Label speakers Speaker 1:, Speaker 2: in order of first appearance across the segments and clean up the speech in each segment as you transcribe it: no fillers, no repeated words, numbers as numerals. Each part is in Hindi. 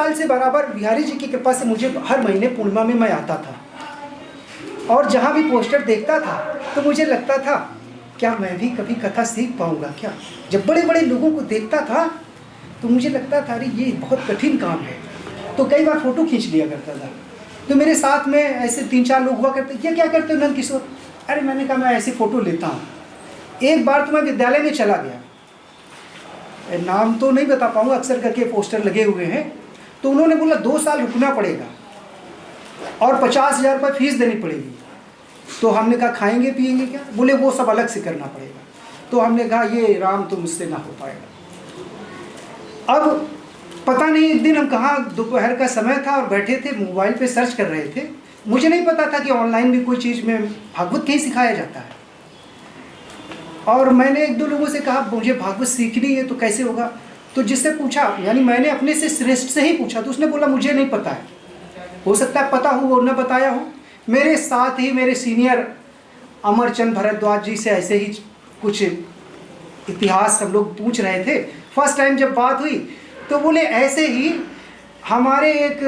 Speaker 1: साल से बराबर बिहारी जी की कृपा से मुझे हर महीने पूर्णिमा में मैं आता था, और जहाँ भी पोस्टर देखता था तो मुझे लगता था क्या मैं भी कभी कथा सीख पाऊँगा क्या। जब बड़े बड़े लोगों को देखता था तो मुझे लगता था अरे ये बहुत कठिन काम है, तो कई बार फ़ोटो खींच लिया करता था। तो मेरे साथ में ऐसे 3-4 लोग हुआ करते, ये क्या करते हो नंद किशोर? अरे मैंने कहा मैं ऐसी फ़ोटो लेता हूँ। एक बार तो मैं विद्यालय में चला गया, नाम तो नहीं बता पाऊँगा, अक्सर करके पोस्टर लगे हुए हैं, तो उन्होंने बोला 2 साल रुकना पड़ेगा और 50,000 रुपये फीस देनी पड़ेगी। तो हमने कहा खाएंगे पिएंगे क्या? बोले वो सब अलग से करना पड़ेगा। तो हमने कहा ये राम तो मुझसे ना हो पाएगा। अब पता नहीं एक दिन हम कहाँ, दोपहर का समय था और बैठे थे मोबाइल पे सर्च कर रहे थे। मुझे नहीं पता था कि ऑनलाइन भी कोई चीज़ में भागवत कहीं सिखाया जाता है। और मैंने 1-2 लोगों से कहा मुझे भागवत सीखनी है तो कैसे होगा? तो जिससे पूछा, यानी मैंने अपने से श्रेष्ठ से ही पूछा, तो उसने बोला मुझे नहीं पता है, हो सकता है पता हो और न बताया हो। मेरे साथ ही मेरे सीनियर अमरचंद भारद्वाज जी से ऐसे ही कुछ इतिहास सब लोग पूछ रहे थे। फर्स्ट टाइम जब बात हुई तो बोले ऐसे ही हमारे एक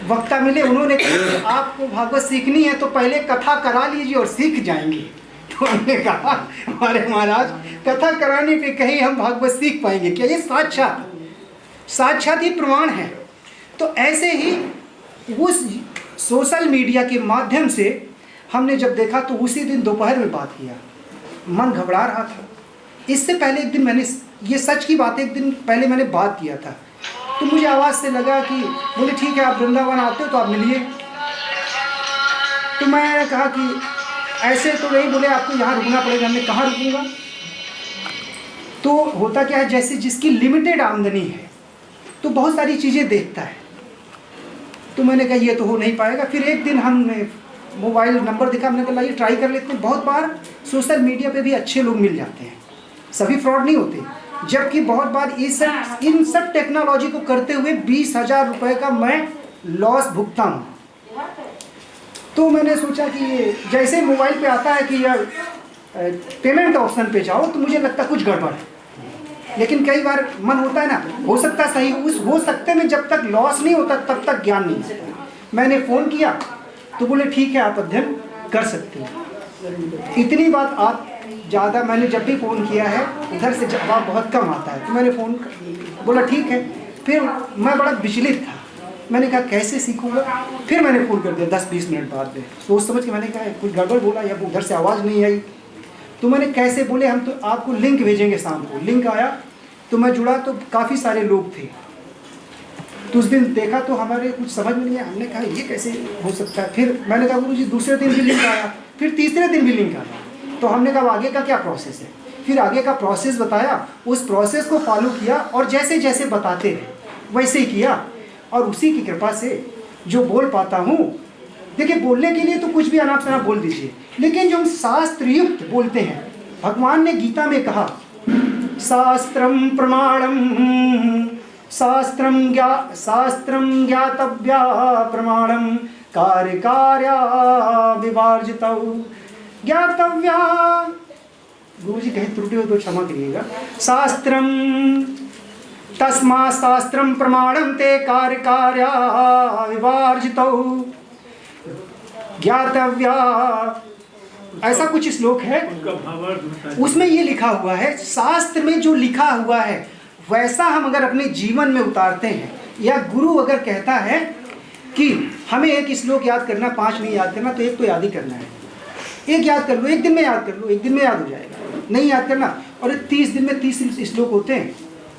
Speaker 1: वक्ता मिले, उन्होंने कहा कि आपको भागवत सीखनी है तो पहले कथा करा लीजिए और सीख जाएंगे। तो हमने कहा हमारे महाराज कथा कराने पे कहीं हम भागवत सीख पाएंगे क्या? ये साक्षात ही प्रमाण है। तो ऐसे ही उस सोशल मीडिया के माध्यम से हमने जब देखा तो उसी दिन दोपहर में बात किया, मन घबरा रहा था। इससे पहले एक दिन मैंने, ये सच की बात है, एक दिन पहले मैंने बात किया था, तो मुझे आवाज़ से लगा कि बोले ठीक है आप वृंदावन आते हो तो आप मिलिए। तो मैं कहा कि ऐसे तो नहीं, बोले आपको यहाँ रुकना पड़ेगा। हमने कहाँ रुकूंगा? तो होता क्या है, जैसे जिसकी लिमिटेड आमदनी है तो बहुत सारी चीज़ें देखता है। तो मैंने कहा ये तो हो नहीं पाएगा। फिर एक दिन हमने मोबाइल नंबर दिखा, हमने कहा ये ट्राई कर लेते हैं। बहुत बार सोशल मीडिया पे भी अच्छे लोग मिल जाते हैं, सभी फ्रॉड नहीं होते। जबकि बहुत बार इन सब टेक्नोलॉजी को करते हुए 20,000 रुपये का मैं लॉस भुगता हूँ। तो मैंने सोचा कि ये जैसे मोबाइल पे आता है कि यार पेमेंट ऑप्शन पे जाओ, तो मुझे लगता कुछ गड़बड़ है। लेकिन कई बार मन होता है ना, हो सकता सही, उस हो सकते में जब तक लॉस नहीं होता तब तक ज्ञान नहीं होता। मैंने फ़ोन किया तो बोले ठीक है आप अध्ययन कर सकते हो। इतनी बात आप ज़्यादा, मैंने जब भी फ़ोन किया है उधर से जवाब बहुत कम आता है, तो मैंने फ़ोन बोला ठीक है। फिर मैं बड़ा विचलित था, मैंने कहा कैसे सीखूंगा। फिर मैंने फ़ोन कर दिया 10-20 मिनट बाद में, सोच समझ के मैंने कहा कुछ गड़बड़ बोला या उधर से आवाज़ नहीं आई। तो मैंने कैसे, बोले हम तो आपको लिंक भेजेंगे शाम को। लिंक आया तो मैं जुड़ा तो काफ़ी सारे लोग थे। तो उस दिन देखा तो हमारे कुछ समझ में नहीं आया, हमने कहा ये कैसे हो सकता है। फिर मैंने कहा गुरुजी दूसरे दिन भी लिंक आया, फिर तीसरे दिन भी लिंक आया। तो हमने कहा आगे का क्या प्रोसेस है। फिर आगे का प्रोसेस बताया, उस प्रोसेस को फॉलो किया और जैसे जैसे बताते रहे वैसे ही किया, और उसी की कृपा से जो बोल पाता हूँ। देखिए बोलने के लिए तो कुछ भी अनाप शनाप बोल दीजिए, लेकिन जो हम शास्त्रयुक्त बोलते हैं, भगवान ने गीता में कहा शास्त्रम प्रमाणम शास्त्रम ज्ञातव्या प्रमाणम कार्य कार्या विवर्जितौ ज्ञातव्या। गुरुजी कहीं त्रुटि हो तो क्षमा करिएगा। शास्त्रम तस्मा शास्त्रम प्रमाणम ते कार्य कार्या विवर्जितौ ज्ञातव्या, ऐसा कुछ श्लोक है। उसमें ये लिखा हुआ है, शास्त्र में जो लिखा हुआ है वैसा हम अगर अपने जीवन में उतारते हैं, या गुरु अगर कहता है कि हमें एक श्लोक याद करना, 5 नहीं याद करना, तो एक तो याद ही करना है। एक याद कर लो, एक दिन में याद कर लो, एक दिन में याद हो जाएगा। नहीं याद करना, और 30 दिन में 30 श्लोक होते हैं,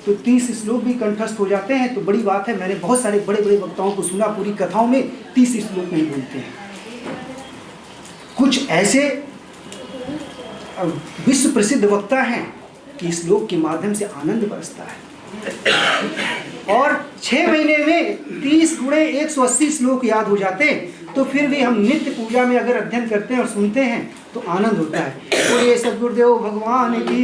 Speaker 1: तो 30 श्लोक भी कंठस्थ हो जाते हैं तो बड़ी बात है। मैंने बहुत सारे बड़े बड़े वक्ताओं को सुना, पूरी कथाओं में 30 श्लोक नहीं बोलते हैं। कुछ ऐसे विश्व प्रसिद्ध वक्ता हैं कि श्लोक के माध्यम से आनंद बरसता है, और 6 महीने में 30 गुणे 180 श्लोक याद हो जाते हैं। तो फिर भी हम नित्य पूजा में अगर अध्ययन करते हैं और सुनते हैं तो आनंद होता है। तो ये सद्गुरुदेव भगवान की